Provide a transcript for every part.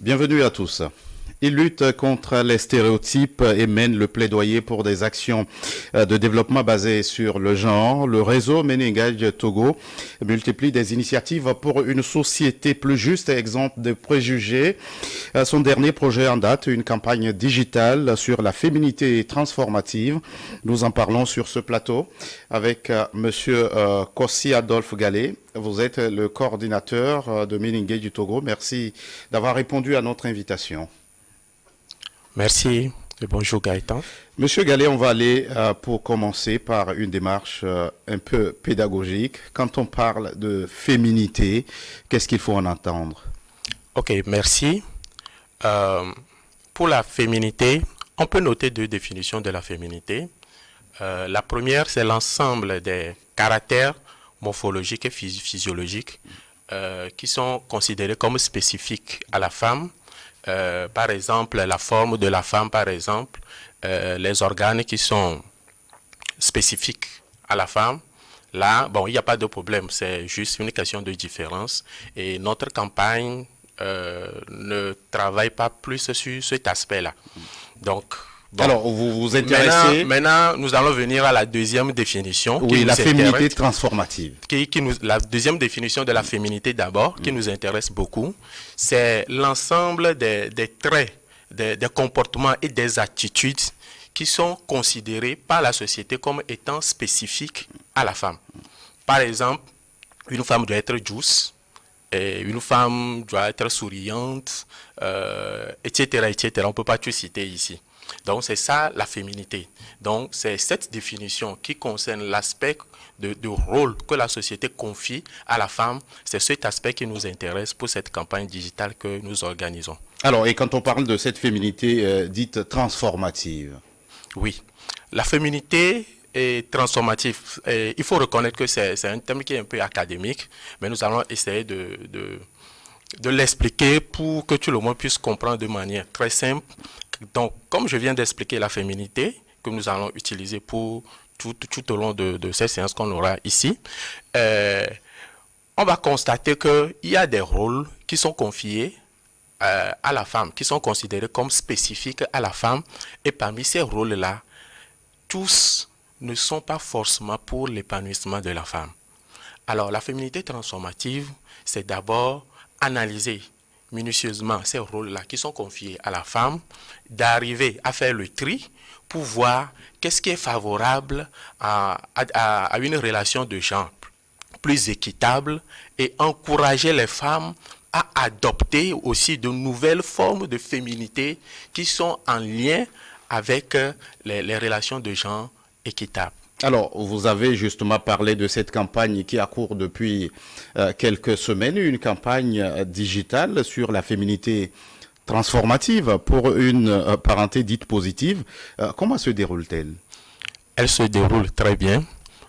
Bienvenue à tous. Il lutte contre les stéréotypes et mène le plaidoyer pour des actions de développement basées sur le genre. Le réseau Meningage Togo multiplie des initiatives pour une société plus juste et exempte de préjugés. Son dernier projet en date, une campagne digitale sur la féminité transformative. Nous en parlons sur ce plateau avec Monsieur Kossi Adolphe Gallet. Vous êtes le coordinateur de Meningage du Togo. Merci d'avoir répondu à notre invitation. Merci et bonjour Gaëtan. Monsieur Gallet, on va aller pour commencer par une démarche un peu pédagogique. Quand on parle de féminité, qu'est-ce qu'il faut en entendre? Ok, merci. Euh, pour la féminité, on peut noter deux définitions de la féminité. La première, c'est l'ensemble des caractères morphologiques et physiologiques qui sont considérés comme spécifiques à la femme. Par exemple, la forme de la femme, par exemple, les organes qui sont spécifiques à la femme. Là, bon, il n'y a pas de problème, c'est juste une question de différence. Et notre campagne ne travaille pas plus sur cet aspect-là. Donc, bon. Alors, vous vous intéressez... Maintenant, nous allons venir à la deuxième définition. Oui, la féminité transformative. La deuxième définition de la féminité d'abord, qui nous intéresse beaucoup, c'est l'ensemble des traits, des comportements et des attitudes qui sont considérés par la société comme étant spécifiques à la femme. Par exemple, une femme doit être douce, et une femme doit être souriante, etc., etc. On ne peut pas tout citer ici. Donc, c'est ça la féminité. Donc, c'est cette définition qui concerne l'aspect de rôle que la société confie à la femme. C'est cet aspect qui nous intéresse pour cette campagne digitale que nous organisons. Alors, et quand on parle de cette féminité dite transformative? Oui, la féminité est transformative. Et il faut reconnaître que c'est un thème qui est un peu académique, mais nous allons essayer de l'expliquer pour que tout le monde puisse comprendre de manière très simple. Donc, comme je viens d'expliquer la féminité que nous allons utiliser pour tout au long de cette séance qu'on aura ici, on va constater qu'il y a des rôles qui sont confiés à la femme, qui sont considérés comme spécifiques à la femme. Et parmi ces rôles-là, tous ne sont pas forcément pour l'épanouissement de la femme. Alors, la féminité transformative, c'est d'abord analyser minutieusement ces rôles-là qui sont confiés à la femme, d'arriver à faire le tri pour voir qu'est-ce qui est favorable à une relation de genre plus équitable et encourager les femmes à adopter aussi de nouvelles formes de féminité qui sont en lien avec les relations de genre équitables. Alors, vous avez justement parlé de cette campagne qui a cours depuis quelques semaines, une campagne digitale sur la féminité transformative pour une parenté dite positive. Comment se déroule-t-elle? Elle se déroule très bien.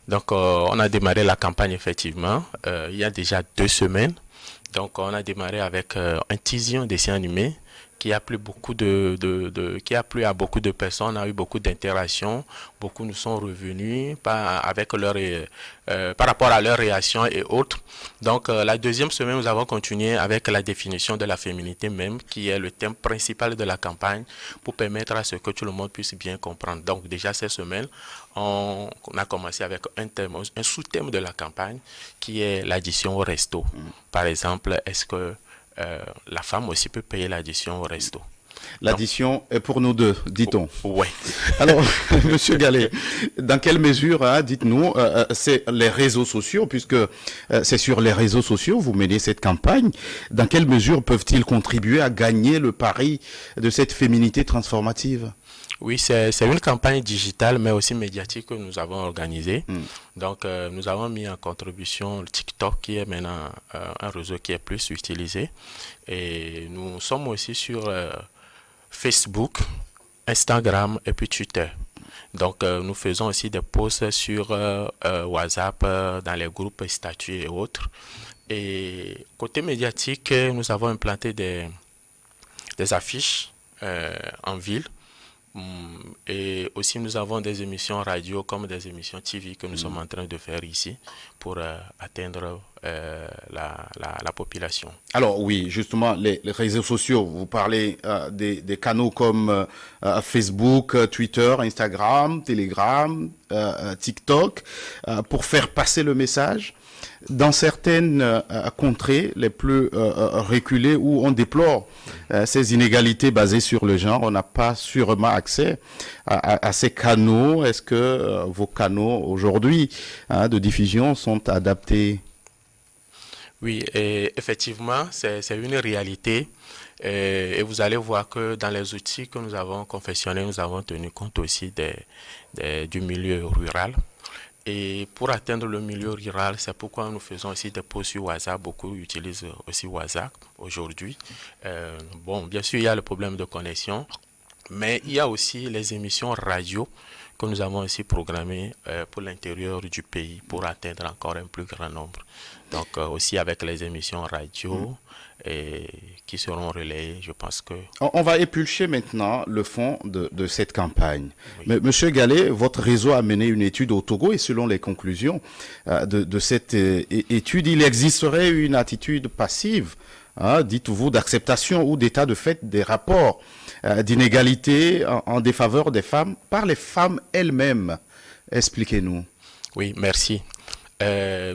Donc, on a démarré la campagne effectivement il y a déjà 2 semaines. Donc, on a démarré avec un teasing, un dessin animé qui a plu qui a plu à beaucoup de personnes. On a eu beaucoup d'interactions. Beaucoup nous sont revenus par rapport à leurs réactions et autres. Donc, la deuxième semaine, nous avons continué avec la définition de la féminité même, qui est le thème principal de la campagne, pour permettre à ce que tout le monde puisse bien comprendre. Donc, déjà cette semaine, on a commencé avec un sous-thème de la campagne, qui est l'addition au resto. Par exemple, est-ce que la femme aussi peut payer l'addition au resto? L'addition est pour nous deux, dit-on. Oui. Alors, Monsieur Gallet, dans quelle mesure, dites-nous, c'est les réseaux sociaux, puisque c'est sur les réseaux sociaux que vous menez cette campagne, dans quelle mesure peuvent-ils contribuer à gagner le pari de cette féminité transformative? Oui, c'est une campagne digitale, mais aussi médiatique que nous avons organisée. Donc, nous avons mis en contribution le TikTok, qui est maintenant un réseau qui est plus utilisé. Et nous sommes aussi sur Facebook, Instagram et puis Twitter. Donc, nous faisons aussi des posts sur WhatsApp, dans les groupes statuts et autres. Et côté médiatique, nous avons implanté des affiches en ville Et aussi, nous avons des émissions radio comme des émissions TV que nous sommes en train de faire ici pour atteindre la population. Alors oui, justement, les réseaux sociaux, vous parlez des canaux comme Facebook, Twitter, Instagram, Telegram, TikTok, pour faire passer le message. Dans certaines contrées les plus reculées où on déplore ces inégalités basées sur le genre, on n'a pas sûrement accès à ces canaux. Est-ce que vos canaux aujourd'hui de diffusion sont adaptés? Oui, et effectivement, c'est une réalité. Et vous allez voir que dans les outils que nous avons confectionnés, nous avons tenu compte aussi du milieu rural. Et pour atteindre le milieu rural, c'est pourquoi nous faisons aussi des posts sur WhatsApp. Beaucoup utilisent aussi WhatsApp aujourd'hui. Bon, bien sûr, il y a le problème de connexion, mais il y a aussi les émissions radio que nous avons aussi programmées pour l'intérieur du pays pour atteindre encore un plus grand nombre. Donc aussi avec les émissions radio qui seront relayées, je pense que... On va éplucher maintenant le fond de cette campagne. Oui. Mais, Monsieur Gallet, votre réseau a mené une étude au Togo et selon les conclusions de cette étude, il existerait une attitude passive, dites-vous, d'acceptation ou d'état de fait des rapports d'inégalité en défaveur des femmes par les femmes elles-mêmes. Expliquez-nous. Oui, merci.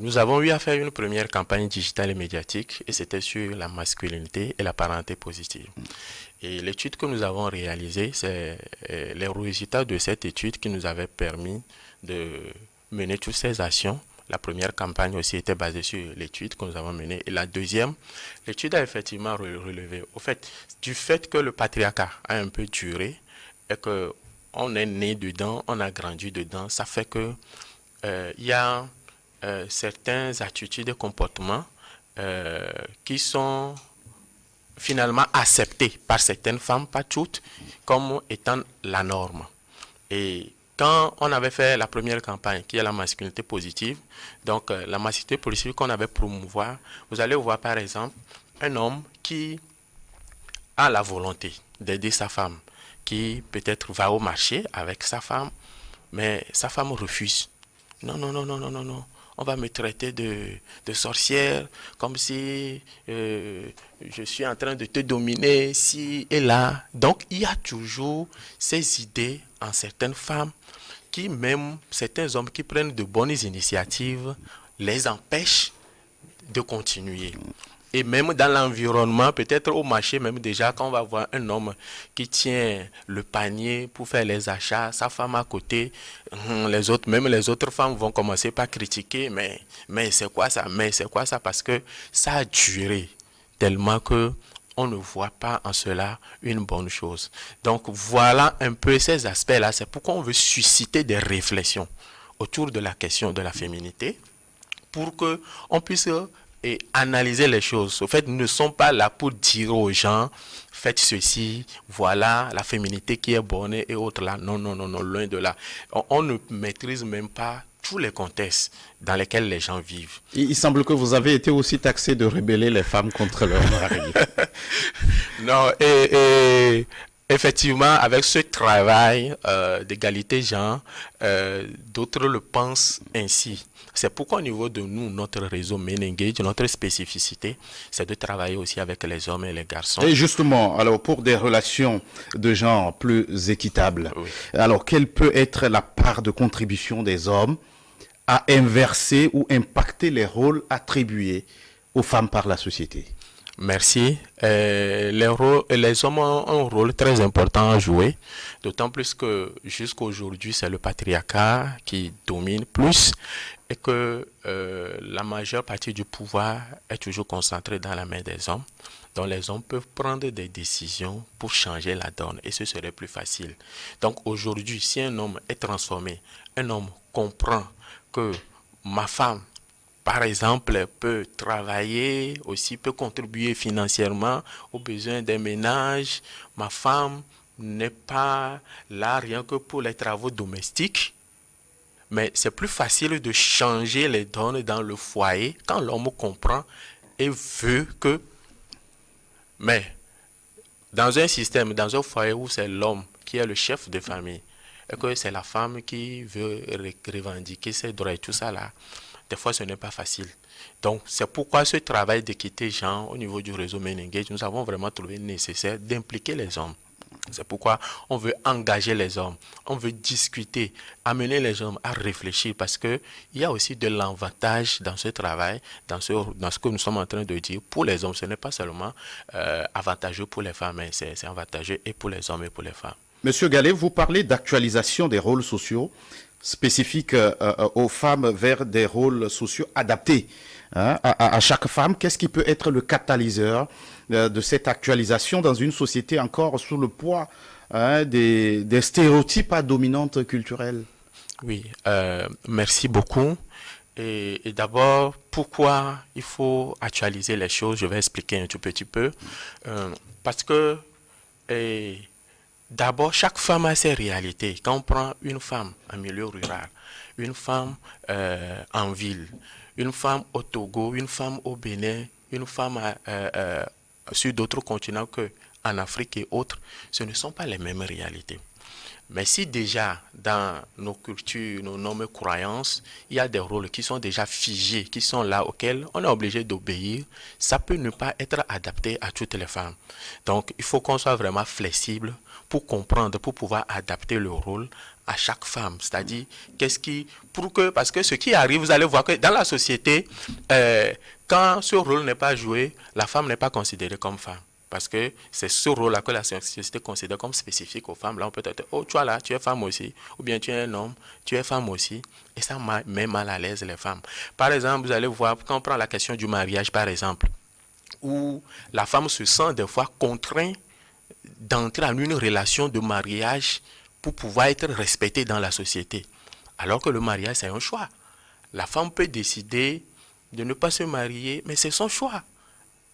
Nous avons eu à faire une première campagne digitale et médiatique et c'était sur la masculinité et la parenté positive. Et l'étude que nous avons réalisée, c'est les résultats de cette étude qui nous avait permis de mener toutes ces actions. La première campagne aussi était basée sur l'étude que nous avons menée. Et la deuxième, l'étude a effectivement relevé au fait, du fait que le patriarcat a un peu duré et qu'on est né dedans, on a grandi dedans, ça fait que il y a certaines attitudes et comportements qui sont finalement acceptés par certaines femmes, pas toutes, comme étant la norme. Et quand on avait fait la première campagne, qui est la masculinité positive, donc la masculinité positive qu'on avait promouvoir, vous allez voir par exemple un homme qui a la volonté d'aider sa femme, qui peut-être va au marché avec sa femme, mais sa femme refuse. Non, non, non, non, non, non, non. On va me traiter de sorcière, comme si je suis en train de te dominer ici et là. Donc, il y a toujours ces idées en certaines femmes qui, même certains hommes qui prennent de bonnes initiatives, les empêchent de continuer. Et même dans l'environnement, peut-être au marché, même déjà, quand on va voir un homme qui tient le panier pour faire les achats, sa femme à côté, même les autres femmes vont commencer par critiquer, mais c'est quoi ça? Mais c'est quoi ça? Parce que ça a duré tellement que on ne voit pas en cela une bonne chose. Donc voilà un peu ces aspects-là. C'est pourquoi on veut susciter des réflexions autour de la question de la féminité pour qu'on puisse et analyser les choses. Au fait, nous ne sommes pas là pour dire aux gens, faites ceci, voilà la féminité qui est bonne et autres là. Non, non, non, non, loin de là. On ne maîtrise même pas tous les contextes dans lesquels les gens vivent. Il semble que vous avez été aussi taxé de rebeller les femmes contre leur mari. Non, et effectivement, avec ce travail d'égalité genre, d'autres le pensent ainsi. C'est pourquoi au niveau de nous, notre réseau Men Engage, notre spécificité, c'est de travailler aussi avec les hommes et les garçons. Et justement, alors pour des relations de genre plus équitables, oui. Alors quelle peut être la part de contribution des hommes à inverser ou impacter les rôles attribués aux femmes par la société? Merci. Les hommes ont un rôle très important à jouer, d'autant plus que jusqu'aujourd'hui, c'est le patriarcat qui domine plus et que la majeure partie du pouvoir est toujours concentrée dans la main des hommes. Donc les hommes peuvent prendre des décisions pour changer la donne et ce serait plus facile. Donc aujourd'hui, si un homme est transformé, un homme comprend que ma femme, par exemple, peut travailler, aussi peut contribuer financièrement aux besoins des ménages. Ma femme n'est pas là rien que pour les travaux domestiques. Mais c'est plus facile de changer les donnes dans le foyer quand l'homme comprend et veut que... Mais dans un système, dans un foyer où c'est l'homme qui est le chef de famille, et que c'est la femme qui veut revendiquer ses droits et tout ça là, des fois ce n'est pas facile. Donc c'est pourquoi ce travail d'équité genre au niveau du réseau Men Engage, nous avons vraiment trouvé nécessaire d'impliquer les hommes. C'est pourquoi on veut engager les hommes, on veut discuter, amener les hommes à réfléchir parce qu'il y a aussi de l'avantage dans ce travail, dans ce que nous sommes en train de dire pour les hommes. Ce n'est pas seulement avantageux pour les femmes, mais c'est avantageux et pour les hommes et pour les femmes. Monsieur Gallet, vous parlez d'actualisation des rôles sociaux spécifiques aux femmes vers des rôles sociaux adaptés à chaque femme. Qu'est-ce qui peut être le catalyseur de cette actualisation dans une société encore sous le poids des stéréotypes à dominante culturelle? Oui, merci beaucoup. Et d'abord, pourquoi il faut actualiser les choses, je vais expliquer un tout petit peu. Parce que d'abord, chaque femme a ses réalités. Quand on prend une femme en milieu rural, une femme en ville, une femme au Togo, une femme au Bénin, une femme sur d'autres continents qu'en Afrique et autres, ce ne sont pas les mêmes réalités. Mais si déjà dans nos cultures, nos normes croyances, il y a des rôles qui sont déjà figés, qui sont là, auxquels on est obligé d'obéir, ça peut ne pas être adapté à toutes les femmes. Donc il faut qu'on soit vraiment flexible pour comprendre, pour pouvoir adapter le rôle à chaque femme. C'est-à-dire, parce que ce qui arrive, vous allez voir que dans la société, quand ce rôle n'est pas joué, la femme n'est pas considérée comme femme. Parce que c'est ce rôle-là que la société considère comme spécifique aux femmes. Là, on peut être, oh, tu vois là, tu es femme aussi. Ou bien tu es un homme, tu es femme aussi. Et ça met mal à l'aise les femmes. Par exemple, vous allez voir, quand on prend la question du mariage, par exemple, où la femme se sent des fois contrainte d'entrer en une relation de mariage pour pouvoir être respectée dans la société. Alors que le mariage, c'est un choix. La femme peut décider de ne pas se marier, mais c'est son choix.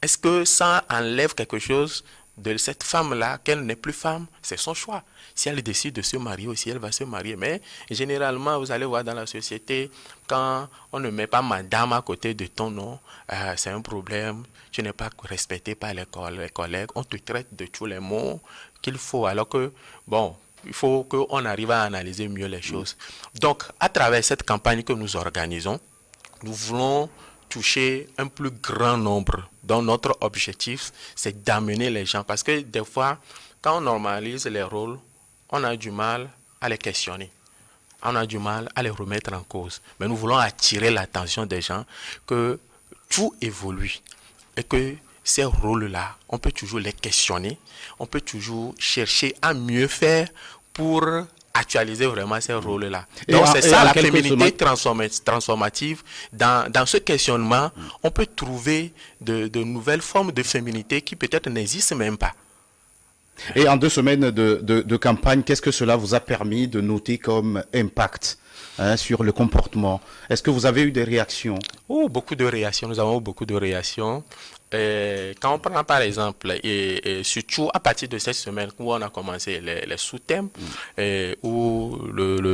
Est-ce que ça enlève quelque chose de cette femme-là, qu'elle n'est plus femme? C'est son choix. Si elle décide de se marier aussi, elle va se marier. Mais généralement, vous allez voir dans la société, quand on ne met pas madame à côté de ton nom, c'est un problème. Tu n'es pas respecté par les collègues. On te traite de tous les mots qu'il faut. Alors que, bon, il faut qu'on arrive à analyser mieux les choses. Donc, à travers cette campagne que nous organisons, nous voulons toucher un plus grand nombre. Donc notre objectif, c'est d'amener les gens. Parce que des fois, quand on normalise les rôles, on a du mal à les questionner. On a du mal à les remettre en cause. Mais nous voulons attirer l'attention des gens que tout évolue. Et que ces rôles-là, on peut toujours les questionner. On peut toujours chercher à mieux faire pour actualiser vraiment ces rôles-là. Donc c'est ça la féminité transformative. Dans ce questionnement, on peut trouver de nouvelles formes de féminité qui peut-être n'existent même pas. Et en 2 semaines de campagne, qu'est-ce que cela vous a permis de noter comme impact sur le comportement? Est-ce que vous avez eu des réactions? Oh, beaucoup de réactions. Nous avons eu beaucoup de réactions. Quand on prend par exemple, et surtout à partir de cette semaine où on a commencé les sous-thèmes, où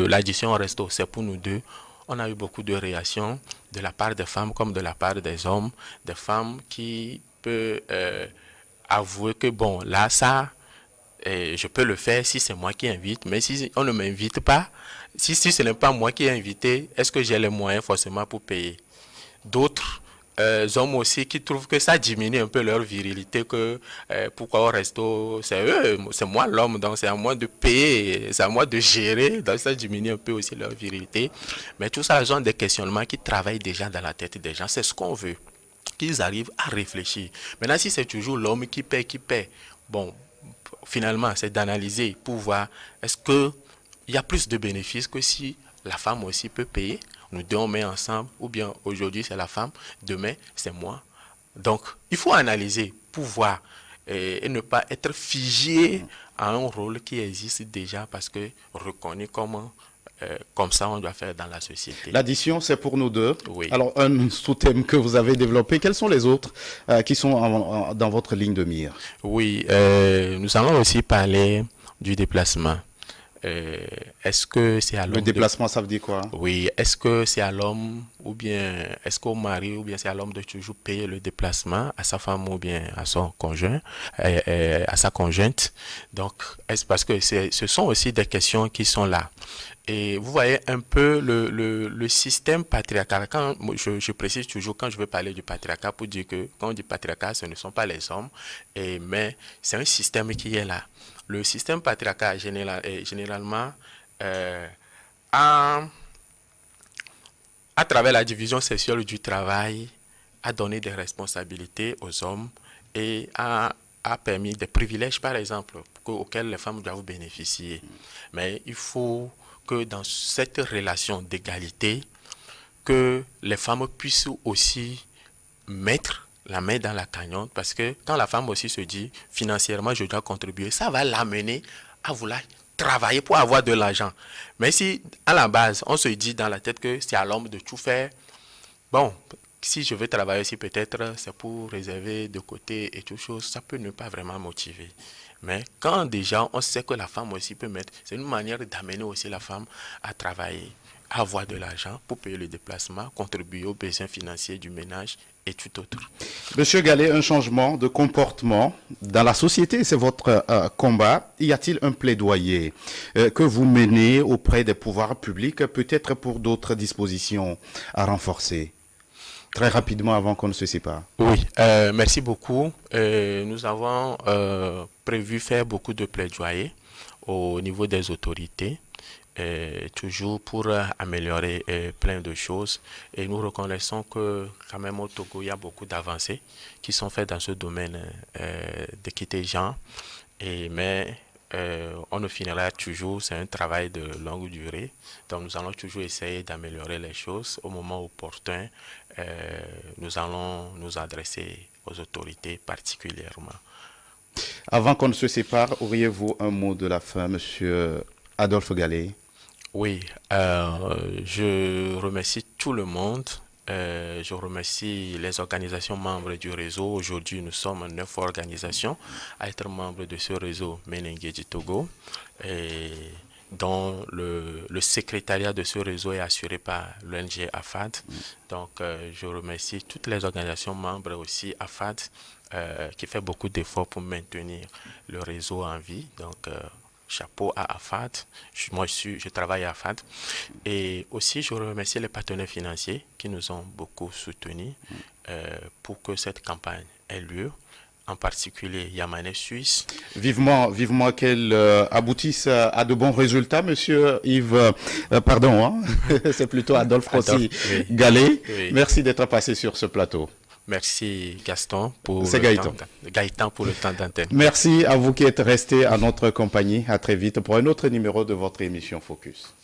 l'addition resto, c'est pour nous deux, on a eu beaucoup de réactions de la part des femmes comme de la part des hommes, des femmes qui peuvent avouer que bon, là, ça, je peux le faire si c'est moi qui invite, mais si on ne m'invite pas, si ce n'est pas moi qui ai invité, est-ce que j'ai les moyens forcément pour payer? D'autres hommes aussi qui trouvent que ça diminue un peu leur virilité, que pourquoi au resto, c'est eux, c'est moi l'homme, donc c'est à moi de payer, c'est à moi de gérer, donc ça diminue un peu aussi leur virilité. Mais tout ça, ce sont des questionnements qui travaillent déjà dans la tête des gens, c'est ce qu'on veut, qu'ils arrivent à réfléchir. Maintenant, si c'est toujours l'homme qui paie, bon, finalement, c'est d'analyser pour voir est-ce qu'il y a plus de bénéfices que si la femme aussi peut payer. Nous deux, on met ensemble, ou bien aujourd'hui c'est la femme, demain c'est moi. Donc, il faut analyser pour voir et ne pas être figé à un rôle qui existe déjà parce que reconnu comme ça on doit faire dans la société. L'addition, c'est pour nous deux. Oui. Alors, un sous-thème que vous avez développé, quels sont les autres qui sont dans votre ligne de mire? Oui, nous allons aussi parler du déplacement. Est-ce que c'est à l'homme Le déplacement, ça veut dire quoi? Oui, est-ce que c'est à l'homme ou bien est-ce qu'au mari ou bien c'est à l'homme de toujours payer le déplacement à sa femme ou bien à son conjoint, à sa conjointe. Donc, est-ce parce que ce sont aussi des questions qui sont là. Et vous voyez un peu le système patriarcal. Quand je précise toujours, quand je veux parler du patriarcat, pour dire que quand on dit patriarcat, ce ne sont pas les hommes, mais c'est un système qui est là. Le système patriarcal généralement à, à travers la division sexuelle du travail, a donné des responsabilités aux hommes et a permis des privilèges, par exemple, auxquels les femmes doivent bénéficier. Mais il faut que dans cette relation d'égalité, que les femmes puissent aussi mettre la main dans la cagnotte, parce que quand la femme aussi se dit financièrement je dois contribuer, ça va l'amener à vouloir travailler pour avoir de l'argent. Mais si à la base on se dit dans la tête que c'est à l'homme de tout faire, bon, si je veux travailler aussi peut-être c'est pour réserver de côté et tout chose, ça peut ne pas vraiment motiver. Mais quand déjà on sait que la femme aussi peut mettre, c'est une manière d'amener aussi la femme à travailler, à avoir de l'argent pour payer le déplacement, contribuer aux besoins financiers du ménage et tout autre. Monsieur Gallet, un changement de comportement dans la société, c'est votre combat. Y a-t-il un plaidoyer que vous menez auprès des pouvoirs publics, peut-être pour d'autres dispositions à renforcer? Très rapidement avant qu'on ne se sépare. Oui, merci beaucoup. Nous avons prévu faire beaucoup de plaidoyer au niveau des autorités, toujours pour améliorer plein de choses. Et nous reconnaissons que quand même au Togo, il y a beaucoup d'avancées qui sont faites dans ce domaine d'équité genre. Mais on ne finira toujours, c'est un travail de longue durée. Donc nous allons toujours essayer d'améliorer les choses. Au moment opportun, nous allons nous adresser aux autorités particulièrement. Avant qu'on ne se sépare, auriez-vous un mot de la fin, monsieur Adolphe Gallet? Oui, je remercie tout le monde. Je remercie les organisations membres du réseau. Aujourd'hui, nous sommes 9 organisations à être membres de ce réseau Menengue du Togo, dont le secrétariat de ce réseau est assuré par l'ONG AFAD. Donc, je remercie toutes les organisations membres aussi AFAD, qui fait beaucoup d'efforts pour maintenir le réseau en vie. Donc, chapeau à AFAD. Je travaille à AFAD. Et aussi, je remercie les partenaires financiers qui nous ont beaucoup soutenus pour que cette campagne ait lieu. En particulier Yamané Suisse. Vivement qu'elle aboutisse à de bons résultats, monsieur Yves, pardon, hein, c'est plutôt Adolphe Rossi Gallet. Oui. Merci d'être passé sur ce plateau. Merci Gaston pour Gaëtan pour le temps d'antenne. Merci à vous qui êtes restés à notre compagnie. À très vite pour un autre numéro de votre émission Focus.